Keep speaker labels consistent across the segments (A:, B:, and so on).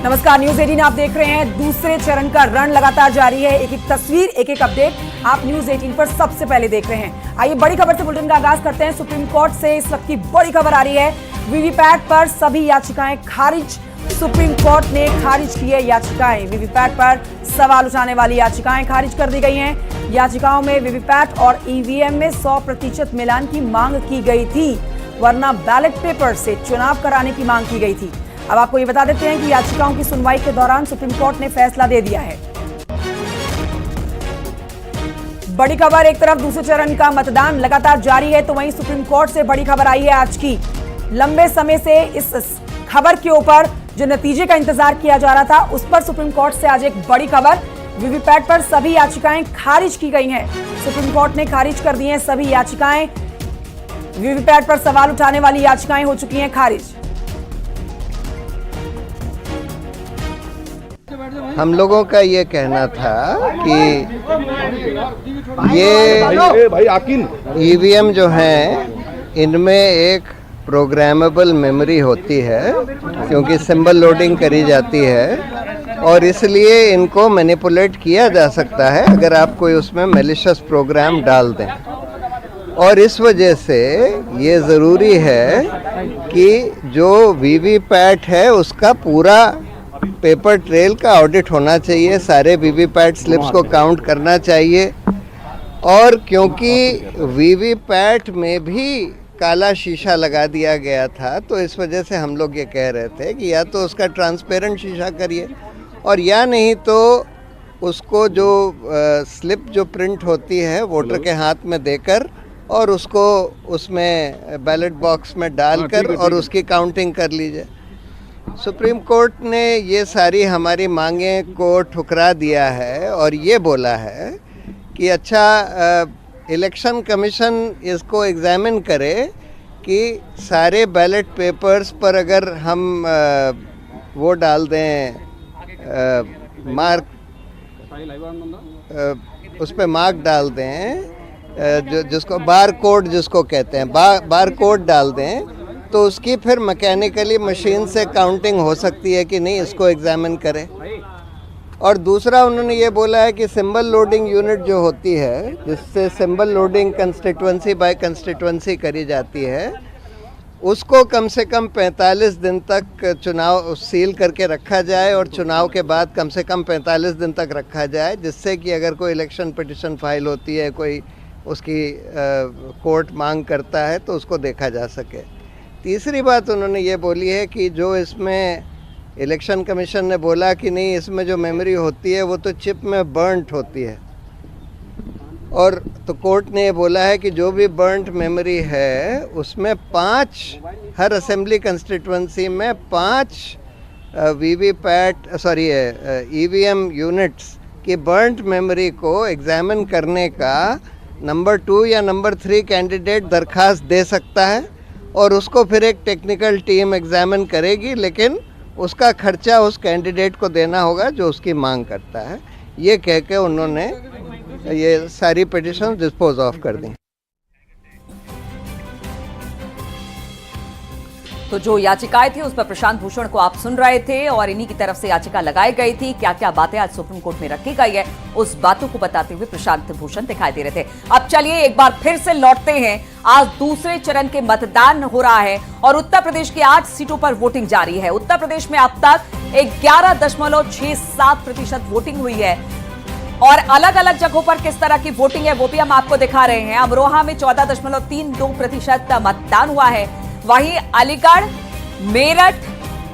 A: नमस्कार, न्यूज 18 आप देख रहे हैं। दूसरे चरण का रण लगातार जारी है। एक एक तस्वीर, एक एक अपडेट आप न्यूज 18 पर सबसे पहले देख रहे हैं। आइए बड़ी खबर से बुलेटिन का आगाज करते हैं। सुप्रीम कोर्ट से इस वक्त की बड़ी खबर आ रही है। वीवीपैट पर सभी याचिकाएं खारिज। सुप्रीम कोर्ट ने खारिज की है याचिकाएं। वीवीपैट पर सवाल उठाने वाली याचिकाएं खारिज कर दी गई हैं। याचिकाओं में वीवीपैट और ईवीएम में 100% मिलान की मांग की गई थी, वरना बैलेट पेपर से चुनाव कराने की मांग की गई थी। अब आपको ये बता देते हैं कि याचिकाओं की सुनवाई के दौरान सुप्रीम कोर्ट ने फैसला दे दिया है। बड़ी खबर, एक तरफ दूसरे चरण का मतदान लगातार जारी है, तो वहीं सुप्रीम कोर्ट से बड़ी खबर आई है आज की। लंबे समय से इस खबर के ऊपर जो नतीजे का इंतजार किया जा रहा था, उस पर सुप्रीम कोर्ट से आज एक बड़ी खबर। वीवीपैट पर सभी याचिकाएं खारिज की गई हैं। सुप्रीम कोर्ट ने खारिज कर दी हैं सभी याचिकाएं। वीवीपैट पर सवाल उठाने वाली याचिकाएं हो चुकी हैं खारिज।
B: हम लोगों का ये कहना था कि ये ईवीएम जो हैं, इनमें एक प्रोग्रामेबल मेमोरी होती है, क्योंकि सिंबल लोडिंग करी जाती है और इसलिए इनको मैनिपुलेट किया जा सकता है अगर आप कोई उसमें मैलिशियस प्रोग्राम डाल दें। और इस वजह से ये ज़रूरी है कि जो वीवीपैट है उसका पूरा पेपर ट्रेल का ऑडिट होना चाहिए, सारे वीवीपैट स्लिप्स को काउंट करना चाहिए। और क्योंकि वीवीपैट में भी काला शीशा लगा दिया गया था, तो इस वजह से हम लोग ये कह रहे थे कि या तो उसका ट्रांसपेरेंट शीशा करिए, और या नहीं तो उसको जो स्लिप जो प्रिंट होती है वोटर के हाथ में देकर और उसको उसमें बैलेट बॉक्स में डालकर और उसकी काउंटिंग कर लीजिए। सुप्रीम कोर्ट ने ये सारी हमारी मांगें को ठुकरा दिया है और ये बोला है कि अच्छा, इलेक्शन कमीशन इसको एग्जामिन करे कि सारे बैलेट पेपर्स पर अगर हम वो डाल दें, मार्क, उस पर मार्क डाल दें, जिसको बार कोड जिसको कहते हैं, बार कोड डाल दें, तो उसकी फिर मैकेनिकली मशीन से काउंटिंग हो सकती है कि नहीं, इसको एग्जामिन करें। और दूसरा उन्होंने ये बोला है कि सिंबल लोडिंग यूनिट जो होती है, जिससे symbol loading constituency by constituency करी जाती है, उसको कम से कम 45 दिन तक चुनाव सील करके रखा जाए और चुनाव के बाद कम से कम 45 दिन तक रखा जाए, जिससे कि अगर कोई इलेक्शन पिटिशन फाइल होती है, कोई उसकी कोर्ट मांग करता है, तो उसको देखा जा सके। तीसरी बात उन्होंने ये बोली है कि जो इसमें इलेक्शन कमीशन ने बोला कि नहीं, इसमें जो मेमोरी होती है वो तो चिप में बर्न्ट होती है, और तो कोर्ट ने ये बोला है कि जो भी बर्न्ट मेमोरी है उसमें 5, हर असेंबली कंस्टिट्यूंसी में 5 ईवीएम यूनिट्स की बर्न्ट मेमोरी को एग्जामिन करने का नंबर 2 या नंबर 3 कैंडिडेट दरख्वास्त दे सकता है, और उसको फिर एक टेक्निकल टीम एग्जामिन करेगी, लेकिन उसका खर्चा उस कैंडिडेट को देना होगा जो उसकी मांग करता है। ये कह के उन्होंने ये सारी पिटिशन डिस्पोज ऑफ कर दी।
C: तो जो याचिकाएं थी उस पर प्रशांत भूषण को आप सुन रहे थे, और इन्हीं की तरफ से याचिका लगाई गई थी। क्या क्या बातें आज सुप्रीम कोर्ट में रखी गई है, उस बातों को बताते हुए प्रशांत भूषण दिखाई दे रहे थे। अब चलिए एक बार फिर से लौटते हैं। आज दूसरे चरण के मतदान हो रहा है और उत्तर प्रदेश की 8 सीटों पर वोटिंग जारी है। उत्तर प्रदेश में अब तक 11.67% वोटिंग हुई है, और अलग अलग जगहों पर किस तरह की वोटिंग है वो भी हम आपको दिखा रहे हैं। अमरोहा में 14.32% मतदान हुआ है। वहीं अलीगढ़, मेरठ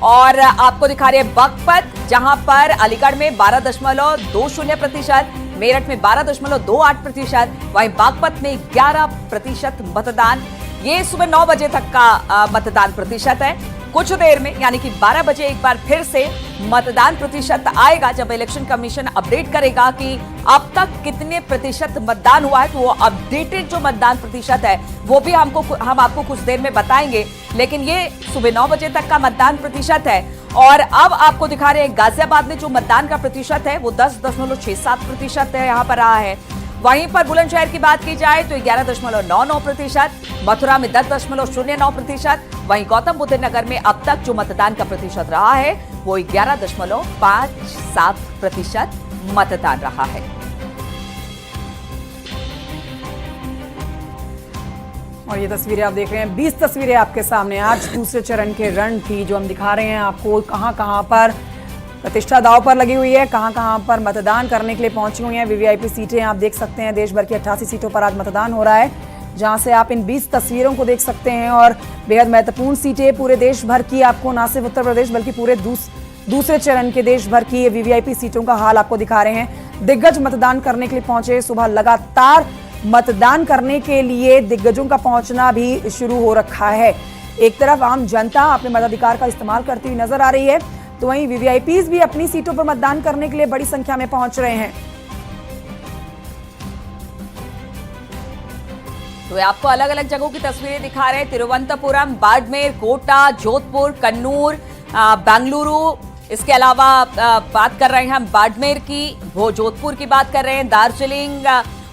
C: और आपको दिखा रहे हैं बागपत, जहां पर अलीगढ़ में 12.20%, मेरठ में 12.28%, वहीं बागपत में 11% मतदान। ये सुबह 9 बजे तक का मतदान प्रतिशत है। कुछ देर में यानी कि 12 बजे एक बार फिर से मतदान प्रतिशत आएगा, जब इलेक्शन कमीशन अपडेट करेगा कि अब तक कितने प्रतिशत मतदान हुआ है। तो वो अपडेटेड जो मतदान प्रतिशत है वो भी हम आपको कुछ देर में बताएंगे। लेकिन ये सुबह 9 बजे तक का मतदान प्रतिशत है। और अब आपको दिखा रहे हैं गाजियाबाद में जो मतदान का प्रतिशत है वो 10.67% है, यहाँ पर रहा है। वहीं पर बुलंदशहर की बात की जाए तो 11.99%, मथुरा में 10.09% वहीं गौतम बुद्ध नगर में अब तक जो मतदान का प्रतिशत रहा है वो 11.57% मतदान रहा है।
A: और ये तस्वीरें आप देख रहे हैं, 20 तस्वीरें आपके सामने आज दूसरे चरण के रण की जो हम दिखा रहे हैं आपको। कहां कहां पर प्रतिष्ठा दांव पर लगी हुई है, कहां कहां पर मतदान करने के लिए पहुंची हुई हैं। वीवीआईपी सीटें आप देख सकते हैं, देश भर की 88 सीटों पर आज मतदान हो रहा है, जहां से आप इन 20 तस्वीरों को देख सकते हैं। और बेहद महत्वपूर्ण सीटें पूरे देश भर की, आपको न सिर्फ उत्तर प्रदेश बल्कि पूरे दूसरे चरण के देश भर की वीवीआईपी सीटों का हाल आपको दिखा रहे हैं। दिग्गज मतदान करने के लिए पहुंचे, सुबह लगातार मतदान करने के लिए दिग्गजों का पहुंचना भी शुरू हो रखा है। एक तरफ आम जनता अपने मताधिकार का इस्तेमाल करती हुई नजर आ रही है, तो वहीं वीवीआईपीज भी अपनी सीटों पर मतदान करने के लिए बड़ी संख्या में पहुंच रहे हैं।
C: तो आपको अलग अलग जगहों की तस्वीरें दिखा रहे हैं, तिरुवनंतपुरम, बाड़मेर, कोटा, जोधपुर, कन्नूर, बेंगलुरु। इसके अलावा बात कर रहे हैं हम बाड़मेर की, वो जोधपुर की बात कर रहे हैं, दार्जिलिंग,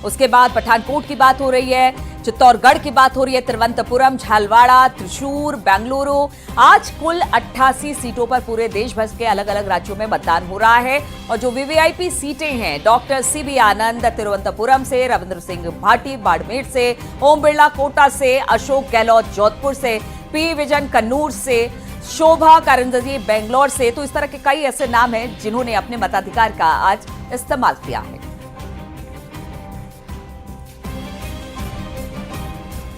C: उसके बाद पठानकोट की बात हो रही है, चित्तौड़गढ़ की बात हो रही है, तिरुवनंतपुरम, झालवाड़ा, त्रिशूर, बेंगलुरु। आज कुल 88 सीटों पर पूरे देश भर के अलग अलग राज्यों में मतदान हो रहा है। और जो वीवीआईपी सीटें हैं, डॉक्टर सीबी आनंद तिरुवनंतपुरम से, रविंद्र सिंह भाटी बाड़मेर से, ओम बिरला कोटा से, अशोक गहलोत जोधपुर से, पी विजन कन्नूर से, शोभा करंदजी बेंगलोर से। तो इस तरह के कई ऐसे नाम हैं जिन्होंने अपने मताधिकार का आज इस्तेमाल किया है।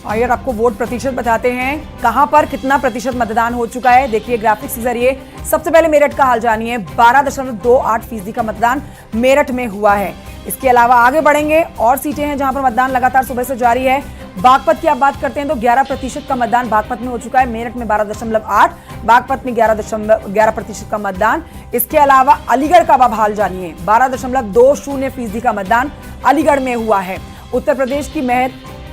A: आइए आपको वोट प्रतिशत बताते हैं, कहां पर कितना प्रतिशत मतदान हो चुका है। देखिए ग्राफिक्स के जरिए सबसे पहले मेरठ का हाल जानिए। 12.28% का मतदान मेरठ में हुआ है। इसके अलावा आगे बढ़ेंगे, और सीटें हैं जहां पर मतदान लगातार सुबह से जारी है। बागपत की आप बात करते हैं तो 11% का मतदान बागपत में हो चुका है। मेरठ में 12.8, बागपत में 11% का मतदान। इसके अलावा अलीगढ़ का आप हाल जानिए, 12.20% का मतदान अलीगढ़ में हुआ है। उत्तर प्रदेश की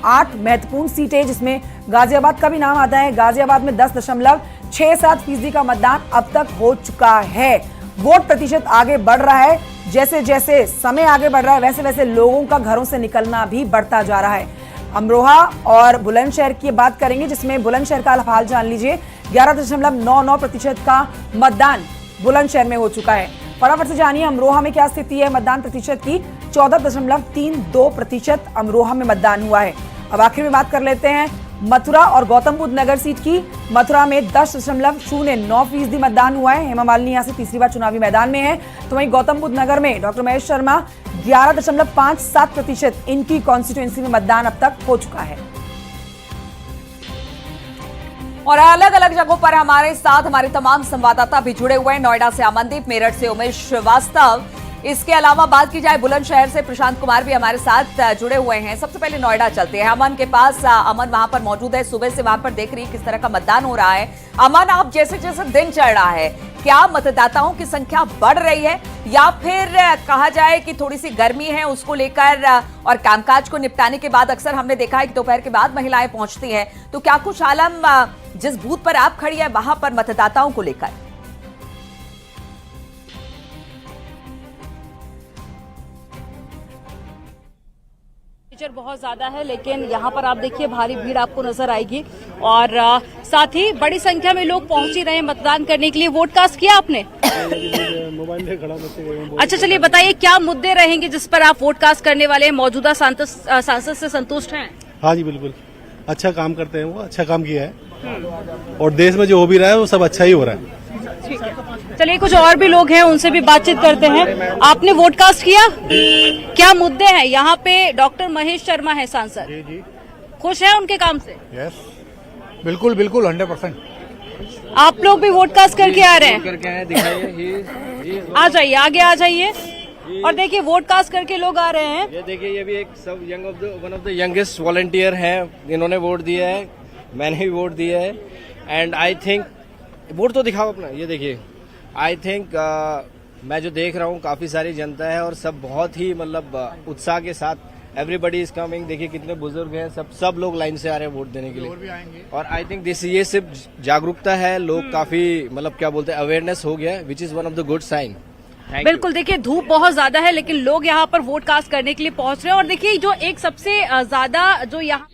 A: 8 महत्वपूर्ण सीटें, जिसमें गाजियाबाद का भी नाम आता है। गाजियाबाद में 10.67% का मतदान अब तक हो चुका है। वोट प्रतिशत आगे बढ़ रहा है, जैसे जैसे समय आगे बढ़ रहा है वैसे वैसे लोगों का घरों से निकलना भी बढ़ता जा रहा है। अमरोहा और बुलंदशहर की बात करेंगे, जिसमें बुलंदशहर का हाल जान लीजिए। 11.99% का मतदान बुलंदशहर में हो चुका है। फटाफट से जानिए अमरोहा में क्या स्थिति है मतदान प्रतिशत की। 14.32% अमरोहा में मतदान हुआ है। अब आखिर में बात कर लेते हैं मथुरा और गौतम बुद्ध नगर सीट की। मथुरा में 10.09% मतदान हुआ है। हेमा मालिनी यहां से तीसरी बार चुनावी मैदान में है। तो वहीं गौतम बुद्ध नगर में डॉक्टर महेश शर्मा 11.57% इनकी कॉन्स्टिट्यूएंसी में मतदान अब तक हो चुका है।
C: और अलग अलग जगहों पर हमारे साथ हमारे तमाम संवाददाता भी जुड़े हुए हैं। नोएडा से अमनदीप, मेरठ से उमेश श्रीवास्तव, इसके अलावा बात की जाए बुलंदशहर से प्रशांत कुमार भी हमारे साथ जुड़े हुए हैं। सबसे पहले नोएडा चलते हैं, अमन के पास। अमन वहां पर मौजूद है, सुबह से वहां पर देख रही है किस तरह का मतदान हो रहा है। अमन, आप जैसे जैसे दिन चढ़ रहा है, क्या मतदाताओं की संख्या बढ़ रही है, या फिर कहा जाए कि थोड़ी सी गर्मी है उसको लेकर, और कामकाज को निपटाने के बाद अक्सर हमने देखा है कि दोपहर के बाद महिलाएं पहुंचती हैं, तो क्या कुछ आलम जिस बूथ पर आप खड़ी है वहां पर मतदाताओं को लेकर?
D: बहुत ज्यादा है, लेकिन यहाँ पर आप देखिए भारी भीड़ आपको नजर आएगी, और साथ ही बड़ी संख्या में लोग पहुंच ही रहे हैं मतदान करने के लिए। वोट कास्ट किया आपने? अच्छा, चलिए बताइए क्या मुद्दे रहेंगे जिस पर आप वोट कास्ट करने वाले हैं? मौजूदा सांसद से संतुष्ट हैं?
E: हाँ जी, बिल्कुल अच्छा काम करते हैं, वो अच्छा काम किया है, और देश में जो हो भी रहा है वो सब अच्छा ही हो रहा है।
D: ठीक है, चलिए कुछ और भी लोग हैं, उनसे भी बातचीत करते हैं। आपने वोट कास्ट किया? क्या मुद्दे हैं? यहाँ पे डॉक्टर महेश शर्मा है सांसद,
E: जी।
D: खुश है उनके काम से?
E: यस, बिल्कुल बिल्कुल 100%।
D: आप लोग भी वोट कास्ट करके आ रहे हैं? आ जाइए, आगे आ जाइए, और देखिए वोट कास्ट करके लोग आ रहे हैं।
F: ये देखिए, ये भी एक सब one of the youngest volunteer हैं, इन्होंने वोट दिया है, मैंने भी वोट दिया है, एंड आई थिंक वोट तो दिखाओ अपना। ये देखिए, आई थिंक मैं जो देख रहा हूँ काफी सारी जनता है, और सब बहुत ही मतलब उत्साह के साथ एवरीबडी इज कमिंग। देखिए कितने बुजुर्ग हैं, सब लोग लाइन से आ रहे हैं वोट देने के लिए, और भी आएंगे। और आई थिंक ये सिर्फ जागरूकता है, लोग काफी मतलब क्या बोलते हैं, अवेयरनेस हो गया, which is one of the good sign.
D: बिल्कुल, देखिए धूप बहुत ज्यादा है, लेकिन लोग यहाँ पर वोट कास्ट करने के लिए पहुंच रहे हैं। और देखिए जो एक सबसे ज्यादा जो यहाँ